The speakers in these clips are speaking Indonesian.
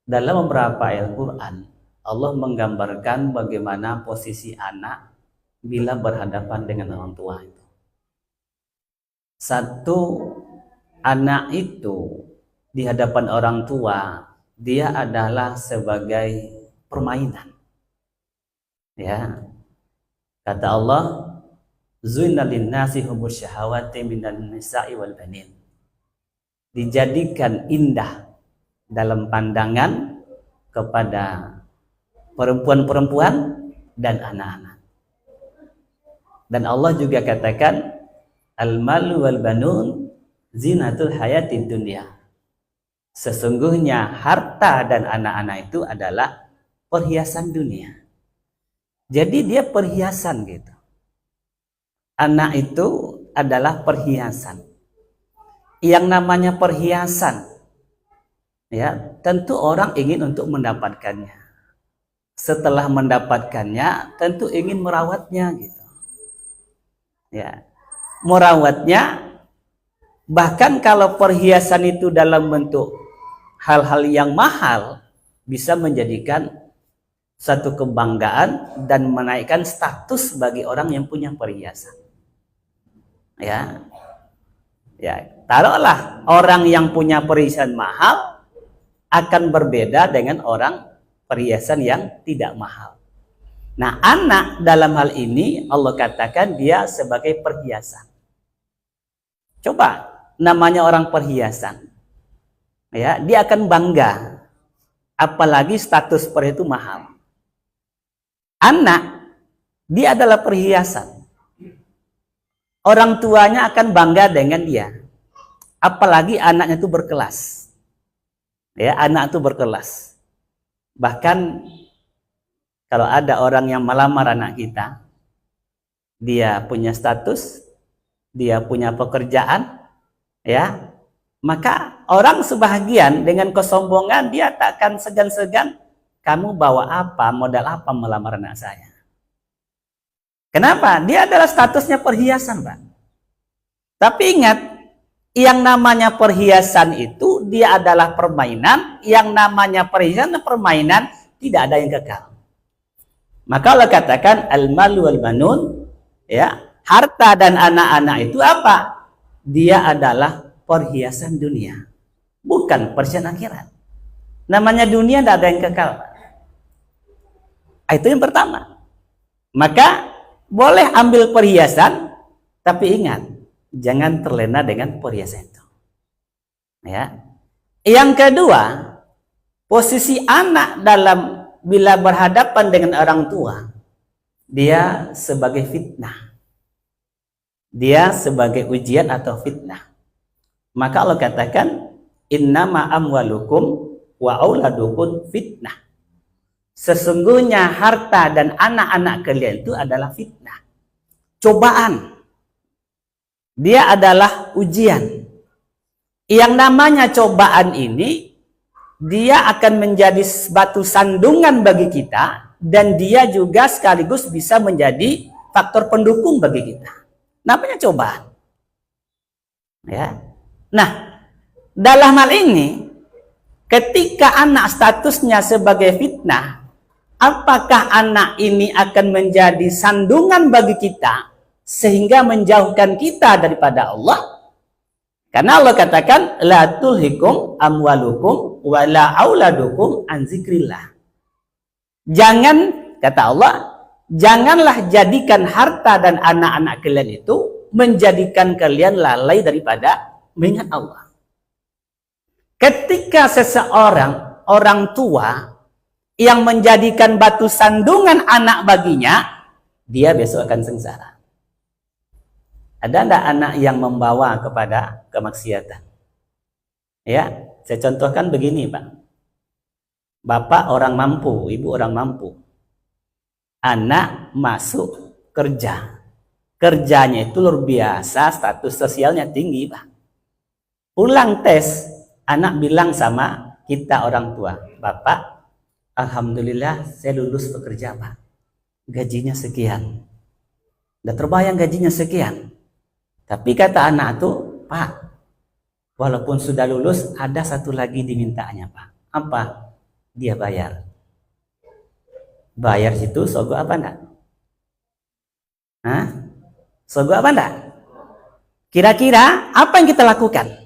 Dalam beberapa ayat Quran, Allah menggambarkan bagaimana posisi anak bila berhadapan dengan orang tua itu. Satu, anak itu di hadapan orang tua, dia adalah sebagai permainan. Ya. Kata Allah, "Zuina lin-nasi hubbus syahawati minan nisa'i wal banin." Dijadikan indah dalam pandangan kepada perempuan-perempuan dan anak-anak. Dan Allah juga katakan, "Al-malu wal banun zinatul hayatid dunya." Sesungguhnya harta dan anak-anak itu adalah perhiasan dunia. Jadi dia perhiasan gitu. Anak itu adalah perhiasan. Yang namanya perhiasan, ya, tentu orang ingin untuk mendapatkannya. Setelah mendapatkannya, tentu ingin merawatnya gitu. Ya. Merawatnya, bahkan kalau perhiasan itu dalam bentuk hal-hal yang mahal, bisa menjadikan satu kebanggaan dan menaikkan status bagi orang yang punya perhiasan. Ya. Ya, taruhlah orang yang punya perhiasan mahal akan berbeda dengan orang perhiasan yang tidak mahal. Nah, anak dalam hal ini Allah katakan dia sebagai perhiasan. Coba namanya orang perhiasan. Ya, dia akan bangga. Apalagi status perhiasan itu mahal. Anak, dia adalah perhiasan. Orang tuanya akan bangga dengan dia. Apalagi anaknya itu berkelas. Ya, anak itu berkelas. Bahkan kalau ada orang yang melamar anak kita, dia punya status, dia punya pekerjaan, ya, maka orang sebahagian dengan kesombongan dia tak akan segan-segan, kamu bawa apa, modal apa melamar anak saya. Kenapa? Dia adalah statusnya perhiasan, Pak. Tapi ingat, yang namanya perhiasan itu dia adalah permainan, yang namanya permainan tidak ada yang kekal. Maka Allah katakan al-malu wal banun, ya, harta dan anak-anak itu apa? Dia adalah perhiasan dunia, bukan perhiasan akhirat. Namanya dunia tidak ada yang kekal. Itu yang pertama. Maka boleh ambil perhiasan, tapi ingat, jangan terlena dengan perhiasan itu. Ya. Yang kedua, posisi anak dalam bila berhadapan dengan orang tua, dia sebagai fitnah. Dia sebagai ujian atau fitnah. Maka Allah katakan, "Innama amwalukum wa auladukum fitnah." Sesungguhnya harta dan anak-anak kalian itu adalah fitnah. Cobaan. Dia adalah ujian. Yang namanya cobaan ini, dia akan menjadi batu sandungan bagi kita, dan dia juga sekaligus bisa menjadi faktor pendukung bagi kita. Namanya cobaan. Ya. Nah, dalam hal ini, ketika anak statusnya sebagai fitnah, apakah anak ini akan menjadi sandungan bagi kita sehingga menjauhkan kita daripada Allah? Karena Allah katakan, la tulhikum amwalukum wa la auladukum an zikrillah. Jangan, kata Allah, janganlah jadikan harta dan anak-anak kalian itu menjadikan kalian lalai daripada mengingat Allah. Ketika seseorang, orang tua yang menjadikan batu sandungan anak baginya, dia besok akan sengsara. Ada enggak anak yang membawa kepada kemaksiatan? Ya, saya contohkan begini, Pak. Bapak orang mampu, ibu orang mampu. Anak masuk kerja. Kerjanya itu luar biasa, status sosialnya tinggi, Pak. Pulang tes, anak bilang sama kita orang tua, "Bapak, alhamdulillah saya lulus bekerja, Pak. Gajinya sekian. Udah terbayang gajinya sekian." Tapi kata anak tuh, "Pak, walaupun sudah lulus, ada satu lagi dimintanya, Pak." "Apa?" dia bayar. Bayar itu sogo apa enggak? Hah? Sogo apa enggak? Kira-kira apa yang kita lakukan?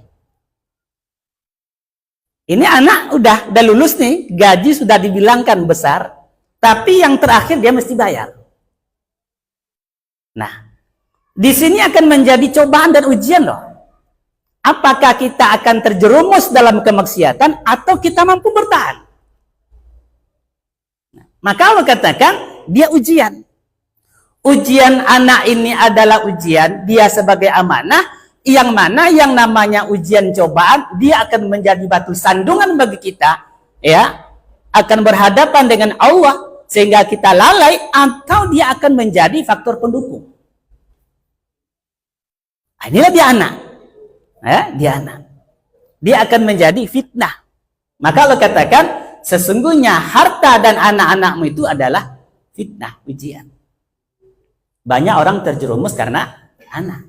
Ini anak udah lulus nih, gaji sudah dibilangkan besar, tapi yang terakhir dia mesti bayar. Nah, di sini akan menjadi cobaan dan ujian loh. Apakah kita akan terjerumus dalam kemaksiatan atau kita mampu bertahan? Nah, maka Allah katakan dia ujian. Ujian anak ini adalah ujian, dia sebagai amanah, yang mana yang namanya ujian cobaan, dia akan menjadi batu sandungan bagi kita, ya, akan berhadapan dengan Allah, sehingga kita lalai, atau dia akan menjadi faktor pendukung. Inilah dia anak. Dia anak. Dia akan menjadi fitnah. Maka Allah katakan, sesungguhnya harta dan anak-anakmu itu adalah fitnah, ujian. Banyak orang terjerumus karena anak.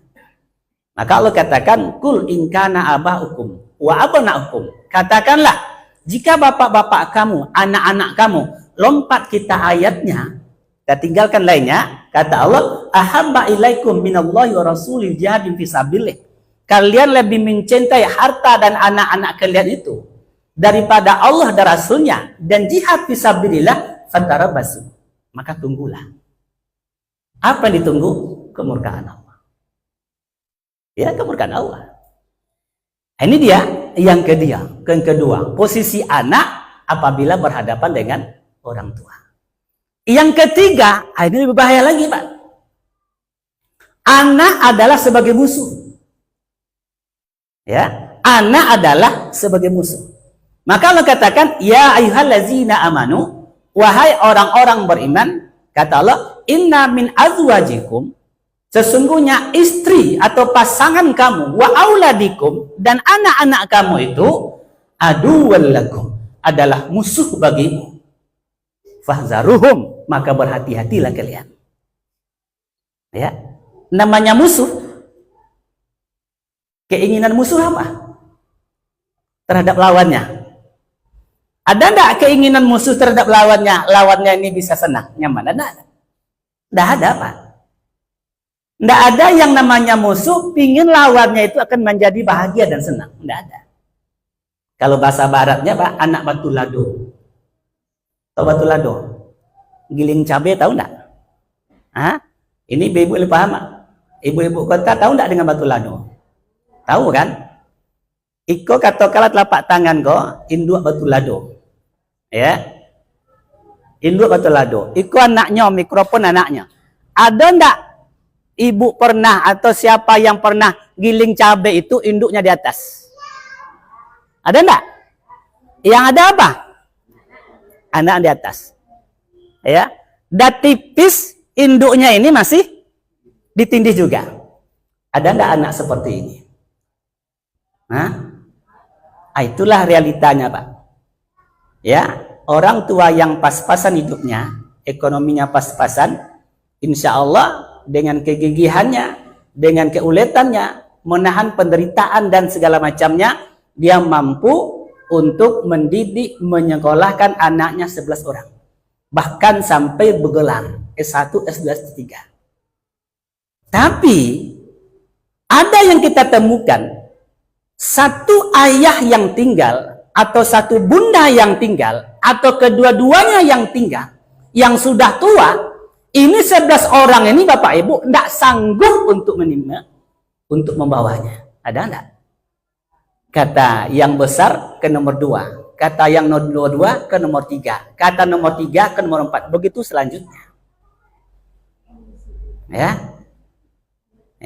Maka Allah katakan, kul inkana aba'ukum wa abna'ukum. Katakanlah, jika bapak-bapak kamu, anak-anak kamu, lompat kita ayatnya, kita tinggalkan lainnya, kata Allah, ahabba ilaikum minallahi wa rasulih jihadin fisabilillah. Kalian lebih mencintai harta dan anak-anak kalian itu daripada Allah dan Rasulnya dan jihad fisabilillah, fatarabasu. Maka tunggulah. Apa yang ditunggu? Kemurkaan Allah. Ya, kemurkaan Allah. Ini dia yang kedua, posisi anak apabila berhadapan dengan orang tua. Yang ketiga, ini lebih bahaya lagi, Pak. Anak adalah sebagai musuh. Ya, anak adalah sebagai musuh. Maka Allah katakan, ya ayyuhallazina amanu, wahai orang-orang beriman, kata Allah, inna min azwajikum, sesungguhnya istri atau pasangan kamu, wa auladikum, dan anak-anak kamu itu aduwwal lakum, adalah musuh bagimu. Fahzaruhum, maka berhati-hatilah kalian. Ya, namanya musuh. Keinginan musuh apa? Terhadap lawannya. Ada enggak keinginan musuh terhadap lawannya? Lawannya ini bisa senang, nyaman? Ada? Enggak ada, Pak. Enggak ada yang namanya musuh pingin lawannya itu akan menjadi bahagia dan senang. Enggak ada. Kalau bahasa baratnya, Pak, anak batu lado. Tahu batu lado? Giling cabai tahu enggak? Hah? Ini ibu-ibu lebih paham. Ibu-ibu kota tahu enggak dengan batu lado? Tahu kan? Iko katakanlah telapak tangan ko induk batu lado. Ya. Induk batu lado. Iko anaknya, mikrofon anaknya. Ada enggak ibu pernah atau siapa yang pernah giling cabai itu induknya di atas? Ada enggak? Yang ada apa? Anak di atas. Ya. Dan tipis induknya ini masih ditindih juga. Ada enggak anak seperti ini? Itulah realitanya, Pak. Ya, orang tua yang pas-pasan hidupnya, ekonominya pas-pasan, insya Allah dengan kegigihannya, dengan keuletannya, menahan penderitaan dan segala macamnya, dia mampu untuk mendidik, menyekolahkan anaknya 11 orang. Bahkan sampai bergelar S1, S2, S3. Tapi ada yang kita temukan, satu ayah yang tinggal atau satu bunda yang tinggal atau kedua-duanya yang tinggal yang sudah tua, ini 11 orang ini Bapak Ibu tidak sanggup untuk untuk membawanya. Ada enggak? Kata yang besar ke nomor 2, kata yang nomor 2 ke nomor 3, kata nomor 3 ke nomor 4, begitu selanjutnya. Ya,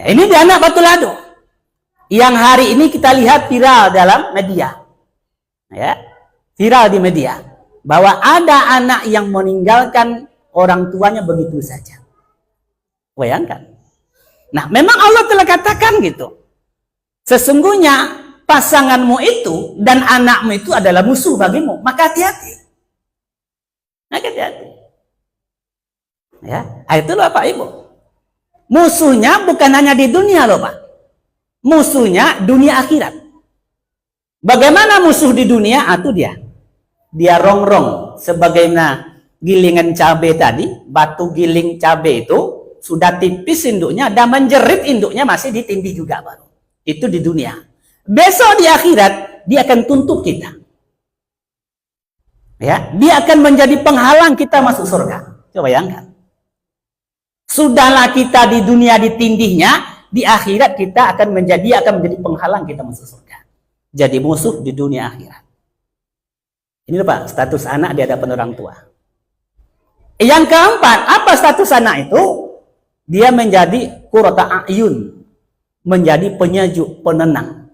ini dia anak batu lado yang hari ini kita lihat viral dalam media, ya, viral di media, bahwa ada anak yang meninggalkan orang tuanya begitu saja. Bayangkan. Nah, memang Allah telah katakan gitu. Sesungguhnya pasanganmu itu dan anakmu itu adalah musuh bagimu. Maka hati-hati. Maka hati-hati. Ya, itu loh Pak Ibu. Musuhnya bukan hanya di dunia loh Pak. Musuhnya dunia akhirat. Bagaimana musuh di dunia? Itu dia. dia rongrong sebagaimana gilingan cabai tadi, batu giling cabai itu sudah tipis induknya dan menjerit induknya masih ditindih juga baru. Itu di dunia. Besok di akhirat dia akan tuntut kita. Ya, dia akan menjadi penghalang kita masuk surga. Coba bayangkan. Sudahlah kita di dunia ditindihnya, di akhirat kita akan menjadi penghalang kita masuk surga. Jadi musuh di dunia akhirat. Ini Pak, status anak di hadapan orang tua. Yang keempat, apa status anak itu? Dia menjadi qurrata a'yun, menjadi penyejuk, penenang.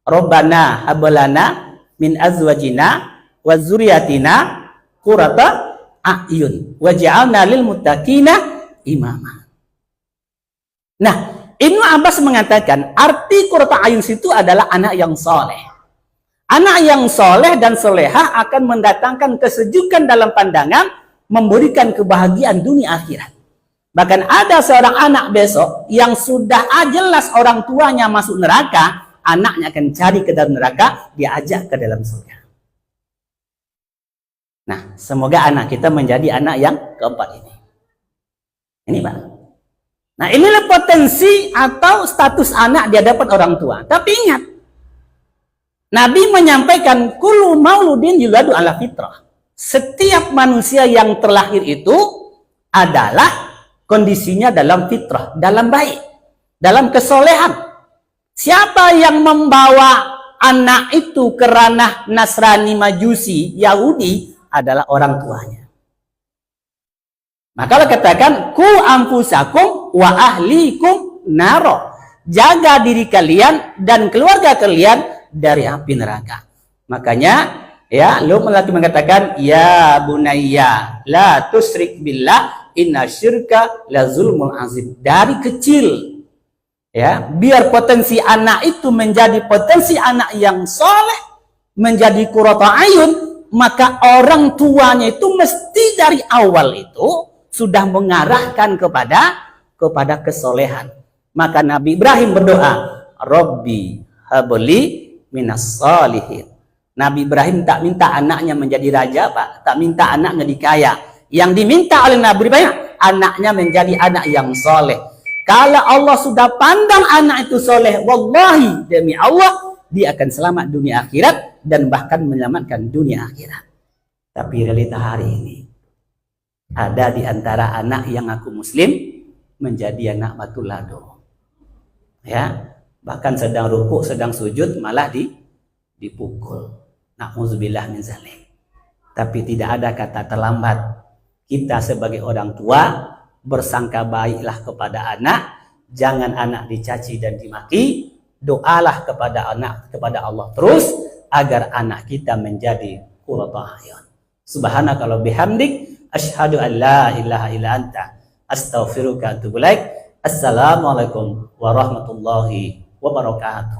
Rabbana hablana min azwajina wa dzurriyyatina qurrata a'yun waj'alna lil muttaqina imama. Nah, Ibnu Abbas mengatakan arti qurrata a'yun itu adalah anak yang soleh. Anak yang soleh dan solehah akan mendatangkan kesejukan dalam pandangan, memberikan kebahagiaan dunia akhirat. Bahkan ada seorang anak besok yang sudah jelas orang tuanya masuk neraka, anaknya akan cari ke dalam neraka, diajak ke dalam surga. Nah, semoga anak kita menjadi anak yang keempat ini. Ini Pak. Nah, inilah potensi atau status anak di hadapan orang tua. Tapi ingat, Nabi menyampaikan kullu mauludin yuladu ala fitrah. Setiap manusia yang terlahir itu adalah kondisinya dalam fitrah, dalam baik, dalam kesolehan. Siapa yang membawa anak itu ke ranah Nasrani, Majusi, Yahudi adalah orang tuanya. Maka Allah katakan ku ampusakum wa ahlikum naro. Jaga diri kalian dan keluarga kalian dari api neraka. Makanya ya, Luqman mengatakan ya bunayya la tusyrik billah inna syirka la zulmun azim. Dari kecil ya, biar potensi anak itu menjadi potensi anak yang soleh, menjadi qurrata ayun, maka orang tuanya itu mesti dari awal itu sudah mengarahkan kepada kesolehan. Maka Nabi Ibrahim berdoa, Rabbi habli minas salihin. Nabi Ibrahim tak minta anaknya menjadi raja, Pak. Tak minta anaknya dikaya. Yang diminta oleh Nabi Ibrahim, anaknya menjadi anak yang soleh. Kalau Allah sudah pandang anak itu soleh, wallahi demi Allah, dia akan selamat dunia akhirat dan bahkan menyelamatkan dunia akhirat. Tapi realita hari ini, ada di antara anak yang aku muslim menjadi anak batu lado. Ya, bahkan sedang rukuk, sedang sujud malah dipukul. Na'udzubillah min zalik. Tapi tidak ada kata terlambat. Kita sebagai orang tua bersangka baiklah kepada anak, jangan anak dicaci dan dimaki. Doalah kepada anak, kepada Allah terus agar anak kita menjadi qurrata a'yun. Subhanaka wa bihamdik asyhadu an la ilaha illa anta astaghfiruka wa atubu ilaik. Assalamualaikum warahmatullahi wabarakatuh.